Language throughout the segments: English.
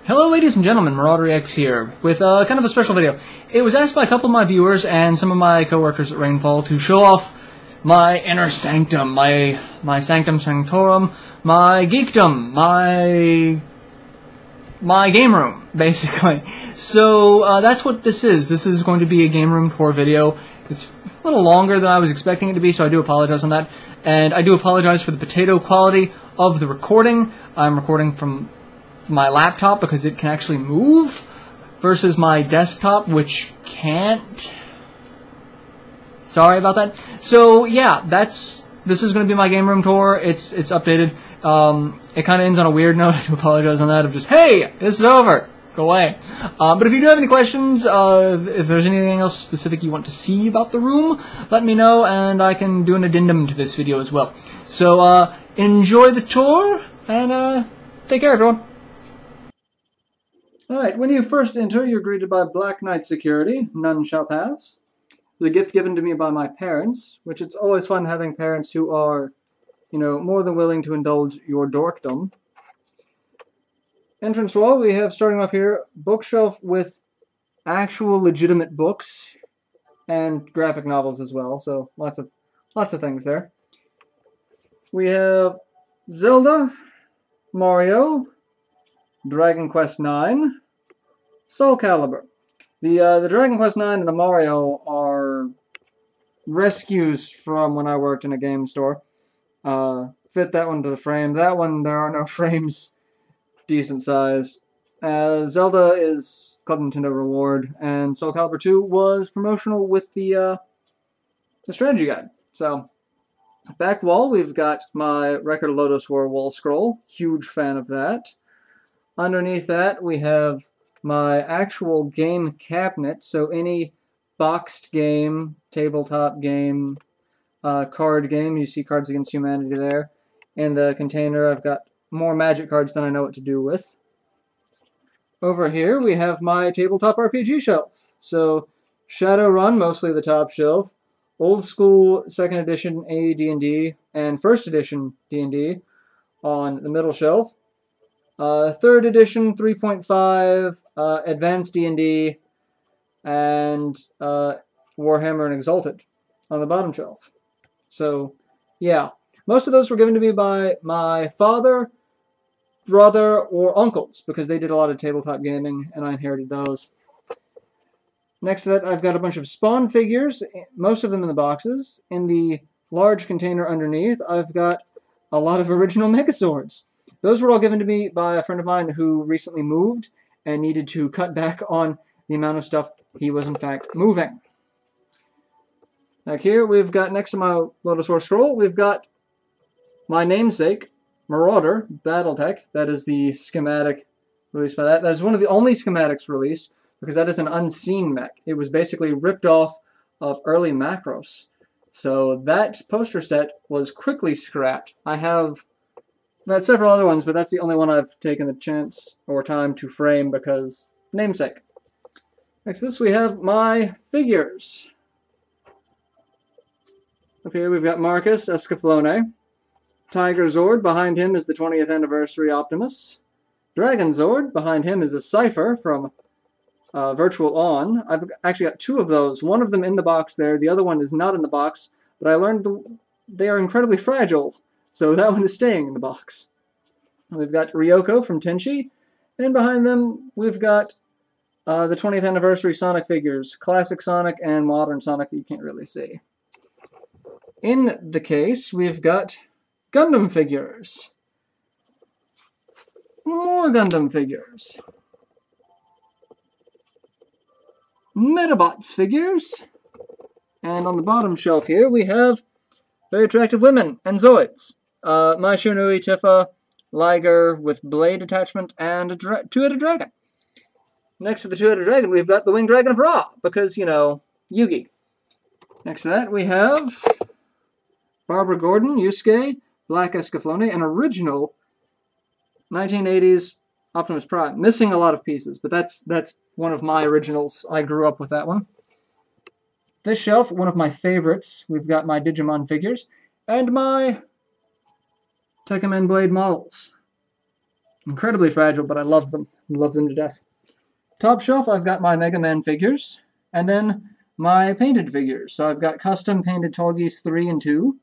Hello ladies and gentlemen, MarauderEX here, with kind of a special video. It was asked by a couple of my viewers and some of my coworkers at Rainfall to show off my inner sanctum, my sanctum sanctorum, my geekdom, my game room, basically. So that's what this is. This is going to be a game room tour video. It's a little longer than I was expecting it to be, so I do apologize on that. And I do apologize for the potato quality of the recording. I'm recording from my laptop because it can actually move versus my desktop, which can't. Sorry about that. So yeah, this is going to be my game room tour. It's updated. It kind of ends on a weird note. I do apologize on that. Of just, hey, this is over. Go away. But if you do have any questions, if there's anything else specific you want to see about the room, let me know, and I can do an addendum to this video as well. So enjoy the tour, and take care, everyone. Alright, when you first enter, you're greeted by Black Knight security. None shall pass. It was a gift given to me by my parents, which it's always fun having parents who are, you know, more than willing to indulge your dorkdom. Entrance wall, we have, starting off here, bookshelf with actual legitimate books and graphic novels as well, so lots of things there. We have Zelda, Mario, Dragon Quest IX, Soul Calibur. The Dragon Quest IX and the Mario are rescues from when I worked in a game store. Fit that one to the frame. That one, there are no frames decent size. Zelda is Club Nintendo Reward, and Soul Calibur 2 was promotional with the strategy guide. So, back wall, we've got my Record of Lodoss War wall scroll. Huge fan of that. Underneath that, we have my actual game cabinet, so any boxed game, tabletop game, card game, you see Cards Against Humanity there. In the container, I've got more Magic cards than I know what to do with. Over here, we have my tabletop RPG shelf. So, Shadowrun, mostly the top shelf, old school 2nd edition AD&D, and 1st edition D&D on the middle shelf. 3rd edition 3.5, Advanced D&D, and Warhammer and Exalted on the bottom shelf. So, yeah. Most of those were given to me by my father, brother, or uncles, because they did a lot of tabletop gaming, and I inherited those. Next to that, I've got a bunch of Spawn figures, most of them in the boxes. In the large container underneath, I've got a lot of original Megazords. Those were all given to me by a friend of mine who recently moved and needed to cut back on the amount of stuff he was in fact moving. Back here, we've got, next to my Lodoss War scroll, we've got my namesake, Marauder Battletech. That is the schematic released by that. That is one of the only schematics released, because that is an unseen mech. It was basically ripped off of early Macros. So that poster set was quickly scrapped. I've had several other ones, but that's the only one I've taken the chance or time to frame because namesake. Next to this, we have my figures. Up here, we've got Marcus Escaflowne. Tiger Zord, behind him is the 20th Anniversary Optimus. Dragon Zord, behind him is a Cypher from Virtual On. I've actually got two of those. One of them in the box there, the other one is not in the box, but I learned they are incredibly fragile. So that one is staying in the box. We've got Ryoko from Tenchi, and behind them we've got the 20th Anniversary Sonic figures, Classic Sonic and Modern Sonic that you can't really see. In the case, we've got Gundam figures. More Gundam figures. Metabots figures. And on the bottom shelf here we have very attractive women and Zoids. Mai Shunui Tifa, Liger with blade attachment, and a two-headed dragon. Next to the two-headed dragon, we've got the winged dragon of Ra, because, you know, Yugi. Next to that, we have Barbara Gordon, Yusuke, Black Escaflowne, an original 1980s Optimus Prime. Missing a lot of pieces, but that's one of my originals. I grew up with that one. This shelf, one of my favorites, we've got my Digimon figures, and my Tekkaman Blade models. Incredibly fragile, but I love them. I love them to death. Top shelf, I've got my Mega Man figures, and then my painted figures. So I've got custom painted Tallgeese 3 and 2,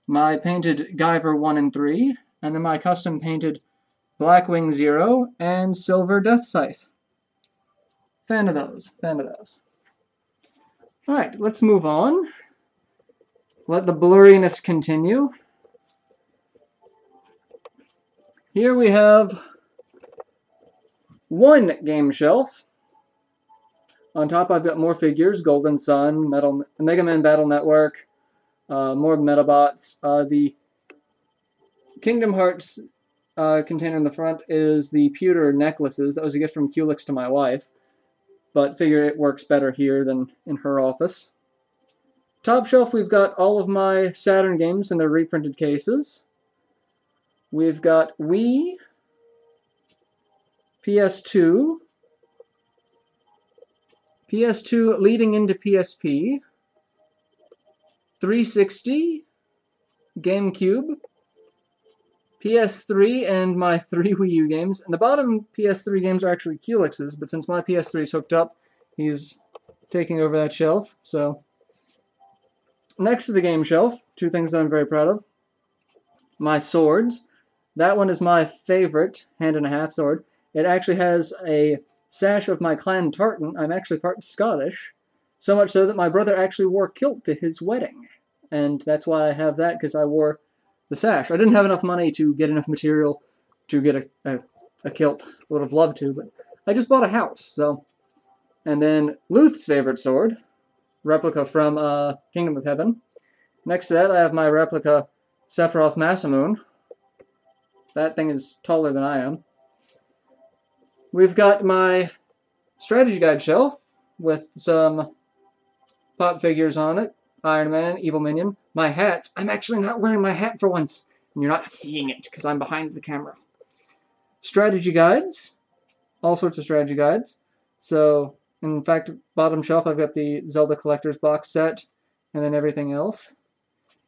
my painted Guyver 1 and 3, and then my custom painted Blackwing 0 and Silver Death Scythe. Fan of those. Fan of those. Alright, let's move on. Let the blurriness continue. Here we have one game shelf. On top I've got more figures, Golden Sun, Mega Man Battle Network, more Metabots. The Kingdom Hearts container in the front is the pewter necklaces. That was a gift from Culex to my wife, but figure it works better here than in her office. Top shelf, we've got all of my Saturn games in their reprinted cases. We've got Wii, PS2, PS2 leading into PSP, 360, GameCube, PS3, and my 3 Wii U games. And the bottom PS3 games are actually Culex's, but since my PS3 is hooked up, he's taking over that shelf. So, next to the game shelf, two things that I'm very proud of. My swords. That one is my favorite hand-and-a-half sword. It actually has a sash of my clan tartan. I'm actually part Scottish, so much so that my brother actually wore kilt to his wedding. And that's why I have that, because I wore the sash. I didn't have enough money to get enough material to get a kilt. I would have loved to, but I just bought a house, so. And then Luth's favorite sword, replica from Kingdom of Heaven. Next to that, I have my replica Sephiroth Masamune. That thing is taller than I am. We've got my strategy guide shelf with some pop figures on it. Iron Man, Evil Minion. My hats. I'm actually not wearing my hat for once. And you're not seeing it because I'm behind the camera. Strategy guides. All sorts of strategy guides. So, in fact, bottom shelf I've got the Zelda Collector's Box set and then everything else.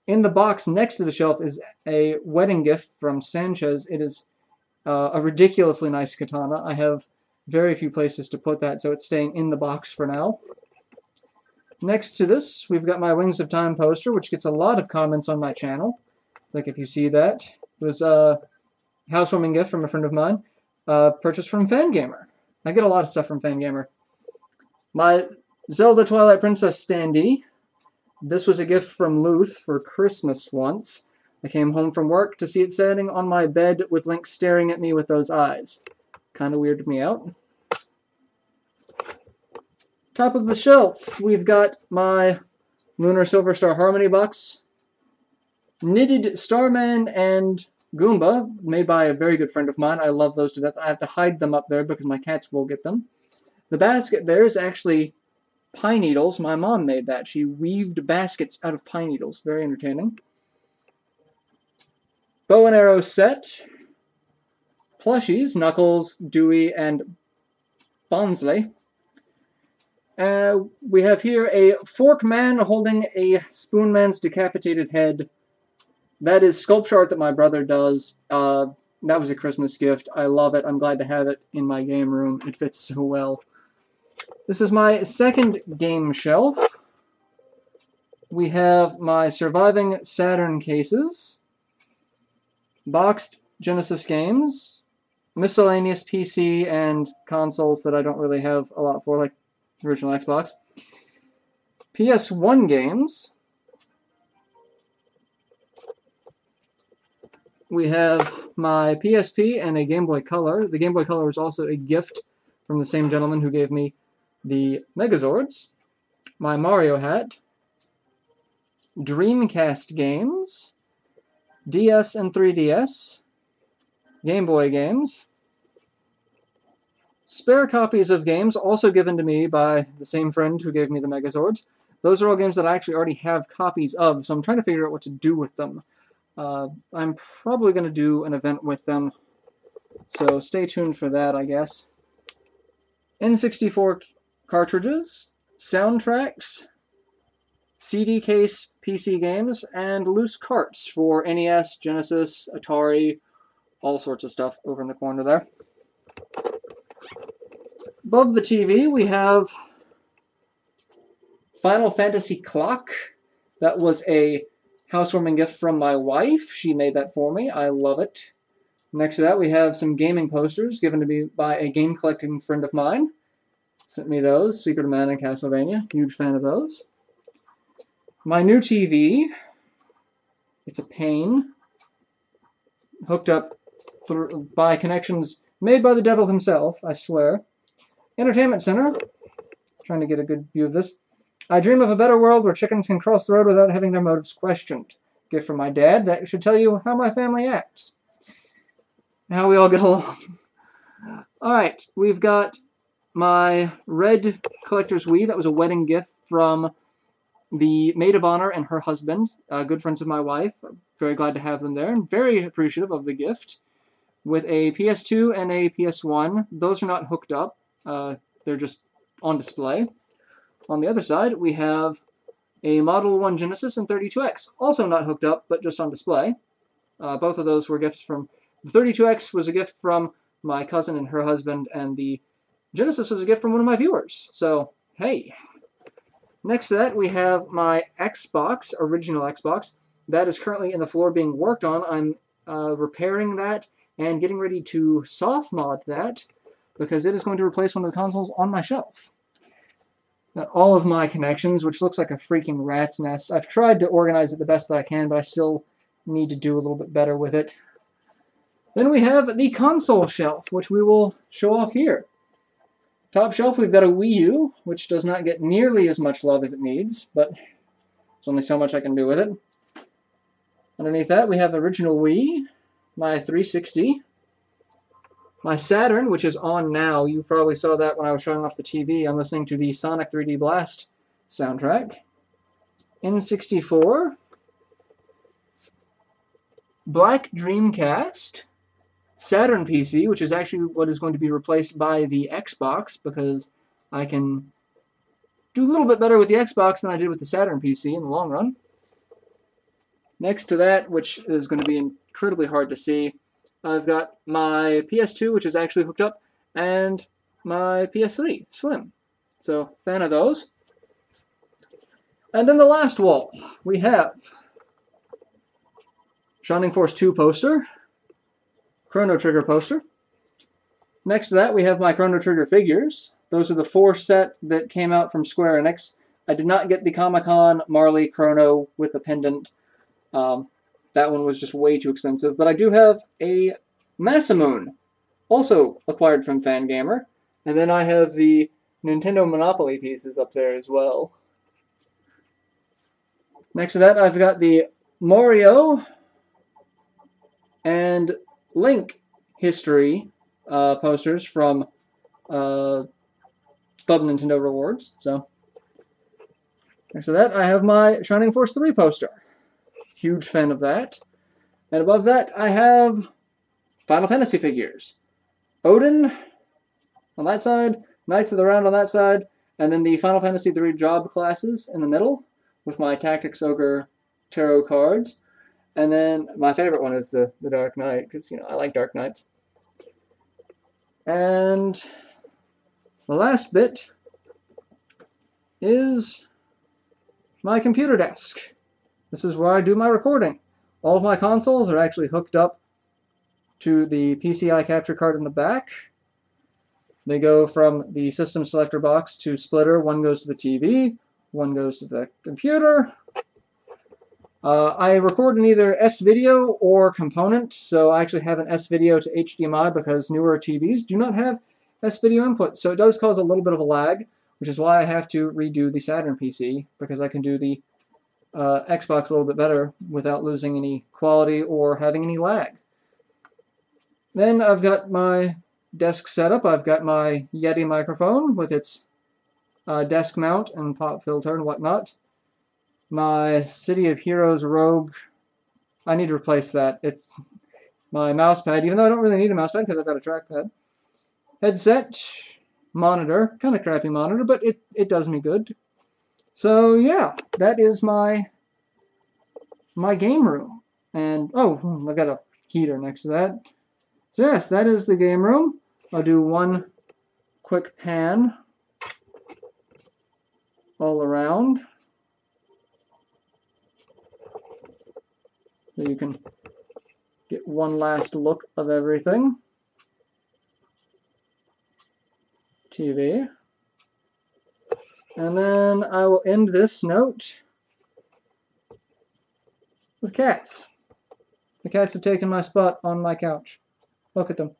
In the box next to the shelf is a wedding gift from Sanchez. It is a ridiculously nice katana. I have very few places to put that, so it's staying in the box for now. Next to this, we've got my Wings of Time poster, which gets a lot of comments on my channel. Like if you see that. It was a housewarming gift from a friend of mine, purchased from Fangamer. I get a lot of stuff from Fangamer. My Zelda Twilight Princess standee. This was a gift from Luth for Christmas once. I came home from work to see it sitting on my bed with Link staring at me with those eyes. Kind of weirded me out. Top of the shelf, we've got my Lunar Silver Star Harmony box. Knitted Starman and Goomba, made by a very good friend of mine. I love those to death. I have to hide them up there because my cats will get them. The basket there is actually pine needles. My mom made that. She weaved baskets out of pine needles. Very entertaining. Bow and arrow set. Plushies, Knuckles, Dewey, and Bonsley. We have here a fork man holding a spoon man's decapitated head. That is sculpture art that my brother does. That was a Christmas gift. I love it. I'm glad to have it in my game room. It fits so well. This is my second game shelf. We have my surviving Saturn cases, boxed Genesis games, miscellaneous PC and consoles that I don't really have a lot for, like the original Xbox, PS1 games. We have my PSP and a Game Boy Color. The Game Boy Color was also a gift from the same gentleman who gave me the Megazords. My Mario hat. Dreamcast games. DS and 3DS. Game Boy games. Spare copies of games also given to me by the same friend who gave me the Megazords. Those are all games that I actually already have copies of, so I'm trying to figure out what to do with them. I'm probably going to do an event with them, so stay tuned for that, I guess. N64 cartridges, soundtracks, CD case PC games, and loose carts for NES, Genesis, Atari, all sorts of stuff over in the corner there. Above the TV, we have Final Fantasy Clock. That was a housewarming gift from my wife. She made that for me. I love it. Next to that, we have some gaming posters given to me by a game collecting friend of mine. Sent me those. Secret of Mana and Castlevania. Huge fan of those. My new TV. It's a pain. Hooked up by connections made by the devil himself, I swear. Entertainment Center. Trying to get a good view of this. I dream of a better world where chickens can cross the road without having their motives questioned. Gift from my dad. That should tell you how my family acts. How we all get along. Alright, we've got my red collector's Wii. That was a wedding gift from the maid of honor and her husband. Good friends of my wife. Very glad to have them there and very appreciative of the gift. With a PS2 and a PS1. Those are not hooked up. They're just on display. On the other side, we have a Model 1 Genesis and 32X. Also not hooked up, but just on display. Both of those were gifts from... The 32X was a gift from my cousin and her husband, and the Genesis was a gift from one of my viewers. So, hey. Next to that, we have my Xbox, original Xbox. That is currently in the floor being worked on. I'm repairing that and getting ready to soft mod that, because it is going to replace one of the consoles on my shelf. Got all of my connections, which looks like a freaking rat's nest. I've tried to organize it the best that I can, but I still need to do a little bit better with it. Then we have the console shelf, which we will show off here. Top shelf, we've got a Wii U, which does not get nearly as much love as it needs, but there's only so much I can do with it. Underneath that, we have original Wii, my 360, my Saturn, which is on now. You probably saw that when I was showing off the TV. I'm listening to the Sonic 3D Blast soundtrack. N64, Black Dreamcast, Saturn PC, which is actually what is going to be replaced by the Xbox, because I can do a little bit better with the Xbox than I did with the Saturn PC in the long run. Next to that, which is going to be incredibly hard to see, I've got my PS2, which is actually hooked up, and my PS3, Slim. So, fan of those. And then the last wall, we have Shining Force 2 poster, Chrono Trigger poster. Next to that, we have my Chrono Trigger figures. Those are the 4 set that came out from Square Enix. I did not get the Comic-Con Marley Chrono with the pendant. That one was just way too expensive. But I do have a Masamune, also acquired from Fangamer. And then I have the Nintendo Monopoly pieces up there as well. Next to that, I've got the Mario and Link history posters from Club Nintendo Rewards. So, next to that, I have my Shining Force 3 poster. Huge fan of that. And above that, I have Final Fantasy figures. Odin on that side, Knights of the Round on that side, and then the Final Fantasy 3 job classes in the middle with my Tactics Ogre tarot cards. And then my favorite one is the Dark Knight, because, you know, I like Dark Knights. And the last bit is my computer desk. This is where I do my recording. All of my consoles are actually hooked up to the PCI capture card in the back. They go from the system selector box to splitter. One goes to the TV, one goes to the computer. I record in either S-Video or component, so I actually have an S-Video to HDMI because newer TVs do not have S-Video input. So it does cause a little bit of a lag, which is why I have to redo the Saturn PC, because I can do the Xbox a little bit better without losing any quality or having any lag. Then I've got my desk setup. I've got my Yeti microphone with its desk mount and pop filter and whatnot. My City of Heroes Rogue, I need to replace that. It's my mouse pad, even though I don't really need a mouse pad because I've got a trackpad. Headset, monitor, kind of crappy monitor, but it does me good. So yeah, that is my game room. And oh, I've got a heater next to that. So yes, that is the game room. I'll do one quick pan all around, so you can get one last look of everything. TV. And then I will end this note with cats. The cats have taken my spot on my couch. Look at them.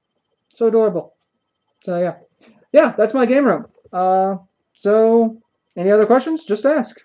So adorable. So yeah. Yeah, that's my game room. So any other questions? Just ask.